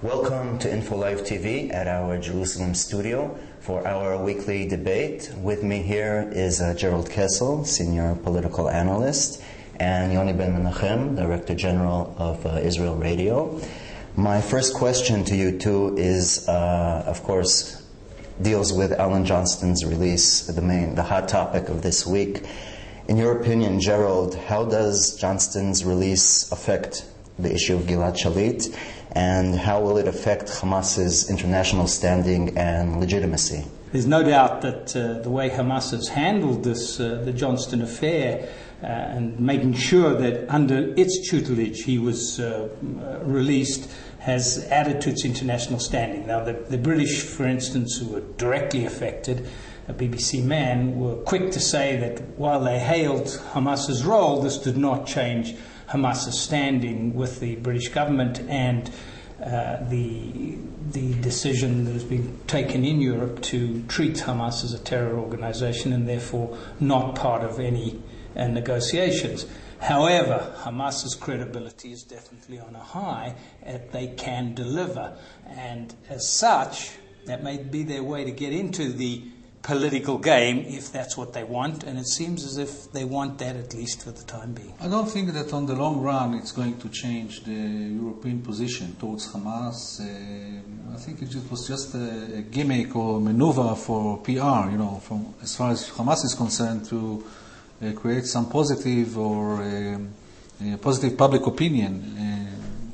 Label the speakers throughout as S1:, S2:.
S1: Welcome to Info Live TV at our Jerusalem studio for our weekly debate. With me here is Jerrold Kessel, senior political analyst, and Yoni ben Menachem, Director General of Israel Radio. My first question to you two is, of course, deals with Alan Johnston's release, the hot topic of this week. In your opinion, Jerrold, how does Johnston's release affect the issue of Gilad Shalit, and how will it affect Hamas's international standing and legitimacy?
S2: There's no doubt that the way Hamas has handled this, the Johnston affair, and making sure that under its tutelage he was released, has added to its international standing. Now, the British, for instance, who were directly affected, a BBC man, were quick to say that while they hailed Hamas's role, this did not change Hamas's standing with the British government, and the decision that has been taken in Europe to treat Hamas as a terror organization and therefore not part of any negotiations. However, Hamas's credibility is definitely on a high, they can deliver, and as such, that may be their way to get into the political game, if that's what they want, and it seems as if they want that, at least for the time being.
S3: I don't think that on the long run it's going to change the European position towards Hamas. I think it was just a gimmick or maneuver for PR, from as far as Hamas is concerned, to create some positive or positive public opinion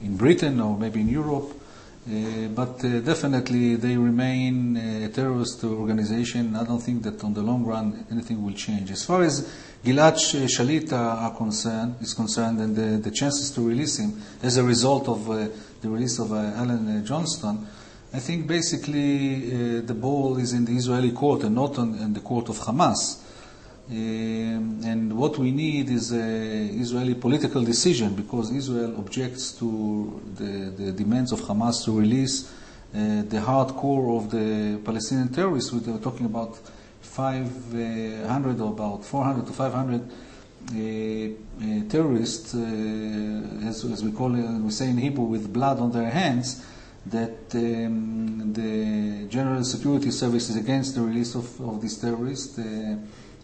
S3: in Britain or maybe in Europe. But definitely they remain a terrorist organization. I don't think that on the long run anything will change. As far as Gilad Shalit is concerned, and the chances to release him as a result of the release of Alan Johnston, I think basically the ball is in the Israeli court and not in the court of Hamas. And what we need is an Israeli political decision, because Israel objects to the demands of Hamas to release the hardcore of the Palestinian terrorists. We were talking about 500 or about 400 to 500 terrorists, as we call it, we say in Hebrew, with blood on their hands, that the General Security Service is against the release of these terrorists.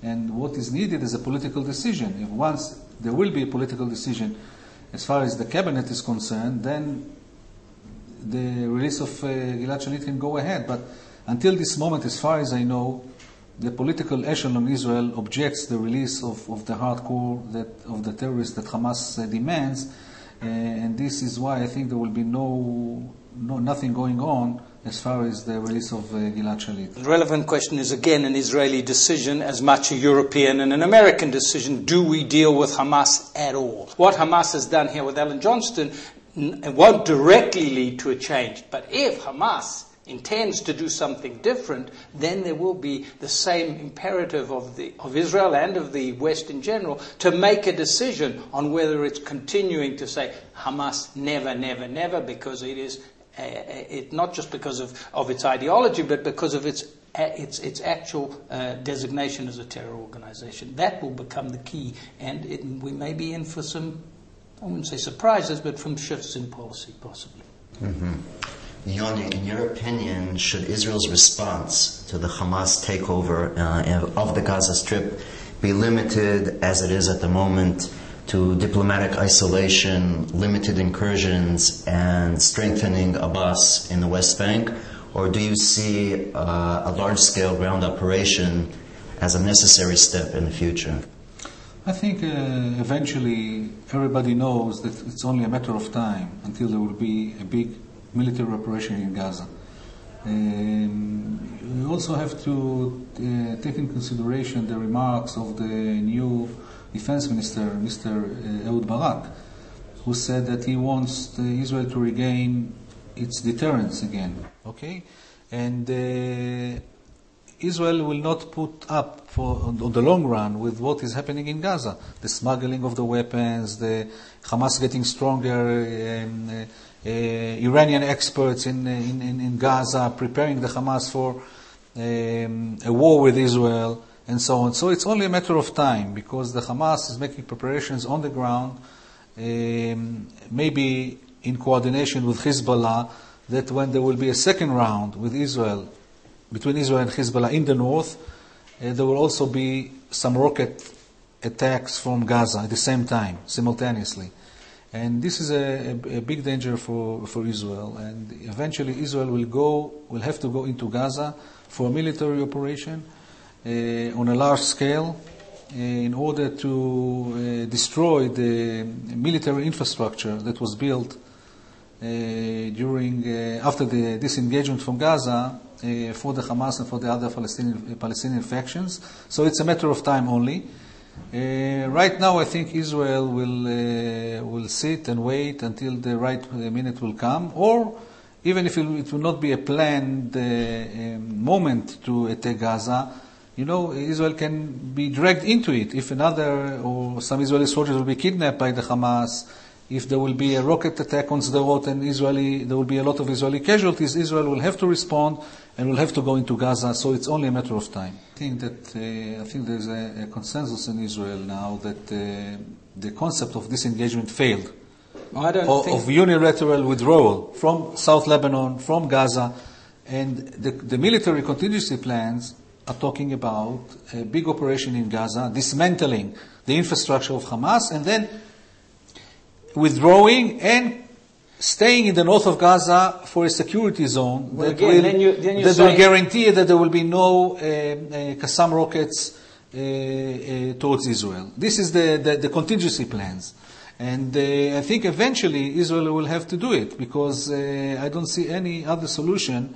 S3: And what is needed is a political decision. If once there will be a political decision as far as the cabinet is concerned, then the release of Gilad Shalit can go ahead. But until this moment, as far as I know, the political echelon in Israel objects the release of the hardcore of the terrorists that Hamas demands, and this is why I think there will be nothing going on as far as the release of Gilad Shalit.
S2: The relevant question is again an Israeli decision as much a European and an American decision. Do we deal with Hamas at all? What Hamas has done here with Alan Johnston won't directly lead to a change, but if Hamas intends to do something different, then there will be the same imperative of Israel and of the West in general to make a decision on whether it's continuing to say Hamas never, never, never, because it is not just because of its ideology, but because of its actual designation as a terror organization. That will become the key, and we may be in for some, I wouldn't say surprises, but from shifts in policy, possibly.
S1: Mm-hmm. Yoni, in your opinion, should Israel's response to the Hamas takeover of the Gaza Strip be limited, as it is at the moment, to diplomatic isolation, limited incursions, and strengthening Abbas in the West Bank? Or do you see a large-scale ground operation as a necessary step in the future?
S3: I think eventually everybody knows that it's only a matter of time until there will be a big military operation in Gaza. We also have to take in consideration the remarks of the new Defense Minister, Mr. Ehud Barak, who said that he wants Israel to regain its deterrence again. Okay, and Israel will not put up on the long run with what is happening in Gaza, the smuggling of the weapons, the Hamas getting stronger, Iranian experts in Gaza preparing the Hamas for a war with Israel, and so on. So it's only a matter of time, because the Hamas is making preparations on the ground, maybe in coordination with Hezbollah, that when there will be a second round with Israel, between Israel and Hezbollah in the north, there will also be some rocket attacks from Gaza at the same time, simultaneously. And this is a big danger for Israel. And eventually Israel will have to go into Gaza for a military operation on a large scale in order to destroy the military infrastructure that was built after the disengagement from Gaza for the Hamas and for the other Palestinian factions. So it's a matter of time only. Right now, I think Israel will sit and wait until the right minute will come, or even if it will not be a planned moment to attack Gaza, Israel can be dragged into it. If another or some Israeli soldiers will be kidnapped by the Hamas, if there will be a rocket attack on Sderot and there will be a lot of Israeli casualties, Israel will have to respond and will have to go into Gaza. So it's only a matter of time. I think there's a consensus in Israel now that the concept of disengagement failed. Of unilateral withdrawal from South Lebanon, from Gaza, and the military contingency plans are talking about a big operation in Gaza, dismantling the infrastructure of Hamas, and then withdrawing and staying in the north of Gaza for a security zone that will guarantee that there will be no Qassam rockets towards Israel. This is the contingency plans. And I think eventually Israel will have to do it, because I don't see any other solution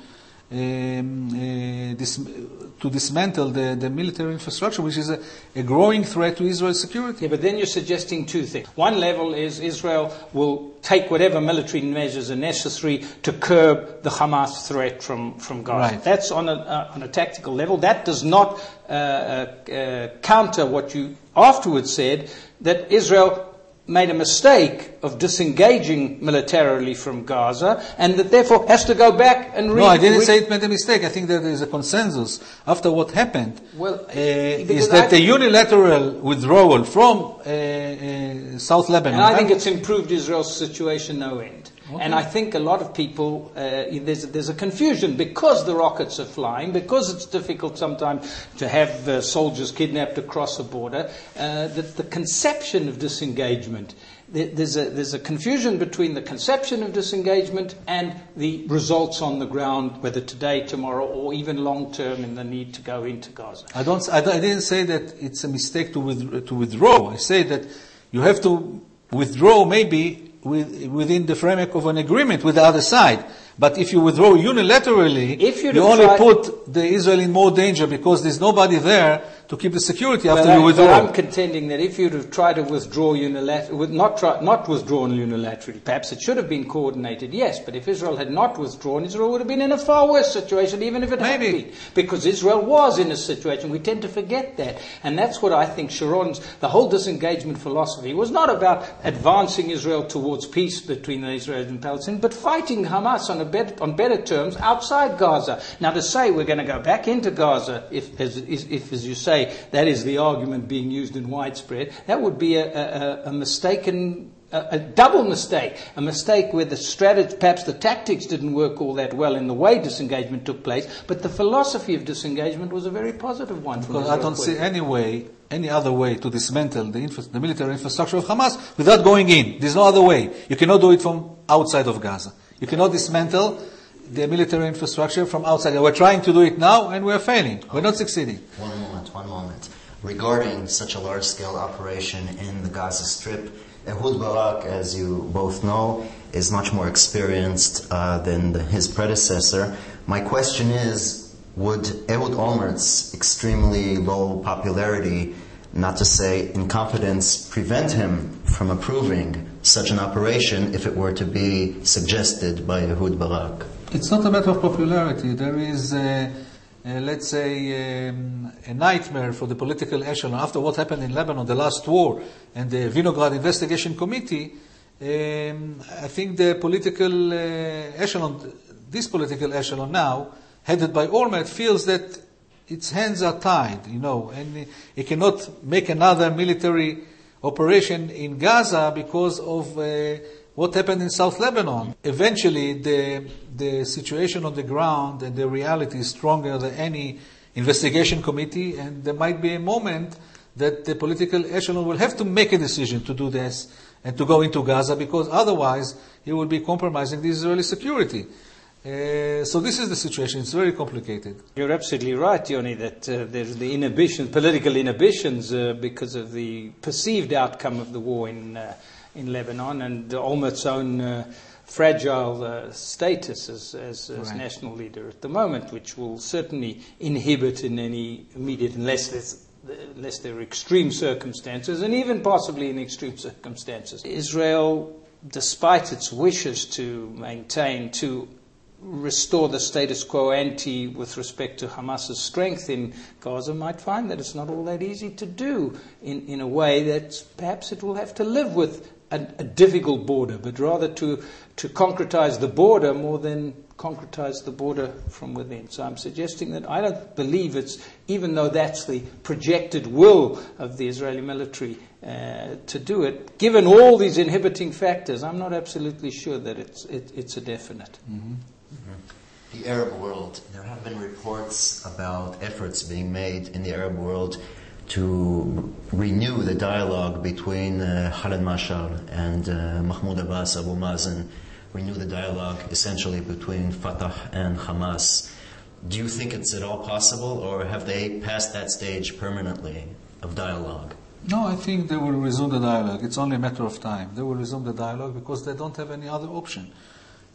S3: to dismantle the military infrastructure, which is a growing threat to Israel's security.
S2: Yeah, but then you're suggesting two things. One level is Israel will take whatever military measures are necessary to curb the Hamas threat from Gaza.
S3: Right.
S2: That's on a tactical level. That does not counter what you afterwards said, that Israel made a mistake of disengaging militarily from Gaza, and that therefore has to go back and
S3: No, I didn't say it made a mistake. I think that there is a consensus after what happened. Is that the unilateral withdrawal from South Lebanon.
S2: And I think it's improved Israel's situation no end. Okay. And I think a lot of people, there's a confusion because the rockets are flying, because it's difficult sometimes to have soldiers kidnapped across a border, that the conception of disengagement, there's a confusion between the conception of disengagement and the results on the ground, whether today, tomorrow, or even long term in the need to go into Gaza.
S3: I didn't say that it's a mistake to withdraw. I say that you have to withdraw maybe within the framework of an agreement with the other side. But if you withdraw unilaterally, you only put the Israel in more danger, because there's nobody there to keep the security after you withdraw.
S2: But I'm contending that if you'd have tried to withdraw unilaterally, not withdrawn unilaterally, perhaps it should have been coordinated, yes, but if Israel had not withdrawn, Israel would have been in a far worse situation, even if it had been. Because Israel was in a situation, we tend to forget that. And that's what I think the whole disengagement philosophy was not about advancing Israel towards peace between the Israelis and Palestinians, but fighting Hamas on better terms outside Gaza. Now, to say we're going to go back into Gaza, if as you say, that is the argument being used in widespread, that would be a mistaken, a double mistake. A mistake where the strategy, perhaps the tactics didn't work all that well in the way disengagement took place, but the philosophy of disengagement was a very positive one.
S3: Because I don't see any other way to dismantle the military infrastructure of Hamas without going in. There's no other way. You cannot do it from outside of Gaza. You cannot dismantle the military infrastructure from outside. We're trying to do it now, and we're failing. We're not succeeding.
S1: One moment. Regarding such a large-scale operation in the Gaza Strip, Ehud Barak, as you both know, is much more experienced than his predecessor. My question is, would Ehud Olmert's extremely low popularity, not to say incompetence, prevent him from approving such an operation if it were to be suggested by Ehud Barak?
S3: It's not a matter of popularity. There is, let's say, a nightmare for the political echelon. After what happened in Lebanon, the last war, and the Vinograd Investigation Committee, I think the political this political echelon now, headed by Olmert, feels that its hands are tied, and it cannot make another military operation in Gaza because of what happened in South Lebanon. Eventually, the situation on the ground and the reality is stronger than any investigation committee, and there might be a moment that the political echelon will have to make a decision to do this and to go into Gaza, because otherwise he will be compromising the Israeli security. So this is the situation. It's very complicated.
S2: You're absolutely right, Yoni, that there's the inhibitions, political inhibitions, because of the perceived outcome of the war in Lebanon and Olmert's own fragile status as right. National leader at the moment, which will certainly inhibit in any immediate, unless there are extreme circumstances, and even possibly in extreme circumstances. Israel, despite its wishes to restore the status quo ante with respect to Hamas's strength in Gaza, might find that it's not all that easy to do in a way that perhaps it will have to live with a difficult border, but rather to concretize the border more than concretize the border from within. So I'm suggesting that I don't believe it's, even though that's the projected will of the Israeli military to do it, given all these inhibiting factors, I'm not absolutely sure that it's a definite.
S1: Mm-hmm. Mm-hmm. The Arab world, there have been reports about efforts being made in the Arab world to renew the dialogue between Khaled Mashal and Mahmoud Abbas, Abu Mazen, renew the dialogue essentially between Fatah and Hamas. Do you think it's at all possible, or have they passed that stage permanently of dialogue?
S3: No, I think they will resume the dialogue. It's only a matter of time. They will resume the dialogue because they don't have any other option.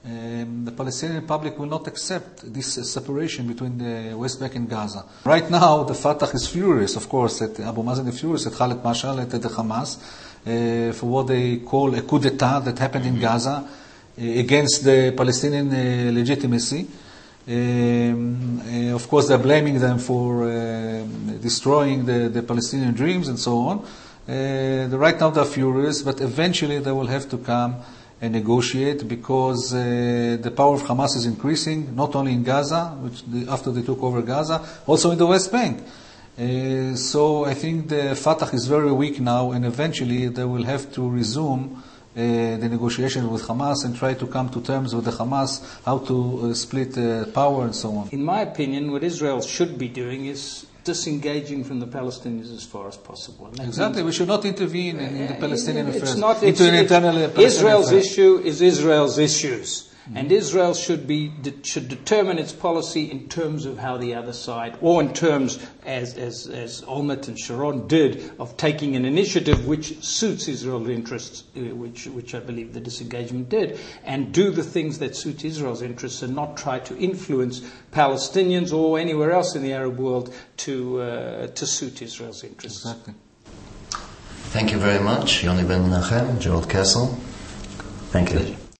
S3: The Palestinian public will not accept this separation between the West Bank and Gaza. Right now, the Fatah is furious, of course, at Abu Mazen is furious at Khaled Mashal, at the Hamas, for what they call a coup d'etat that happened in Gaza against the Palestinian legitimacy. Of course, they're blaming them for destroying the Palestinian dreams and so on. Right now, they're furious, but eventually they will have to come and negotiate, because the power of Hamas is increasing, not only in Gaza, after they took over Gaza, also in the West Bank. So I think the Fatah is very weak now, and eventually they will have to resume the negotiation with Hamas and try to come to terms with the Hamas, how to split power and so on.
S2: In my opinion, what Israel should be doing is disengaging from the Palestinians as far as possible.
S3: Exactly. We should not intervene in the Palestinian affairs.
S2: Israel's issue is Israel's issues. And Israel should determine its policy in terms of how the other side, or in terms, as Olmert and Sharon did, of taking an initiative which suits Israel's interests, which I believe the disengagement did, and do the things that suit Israel's interests, and not try to influence Palestinians or anywhere else in the Arab world to suit Israel's interests.
S3: Exactly.
S1: Thank you very much, Yoni ben Menachem, Jerrold Kessel. Thank you.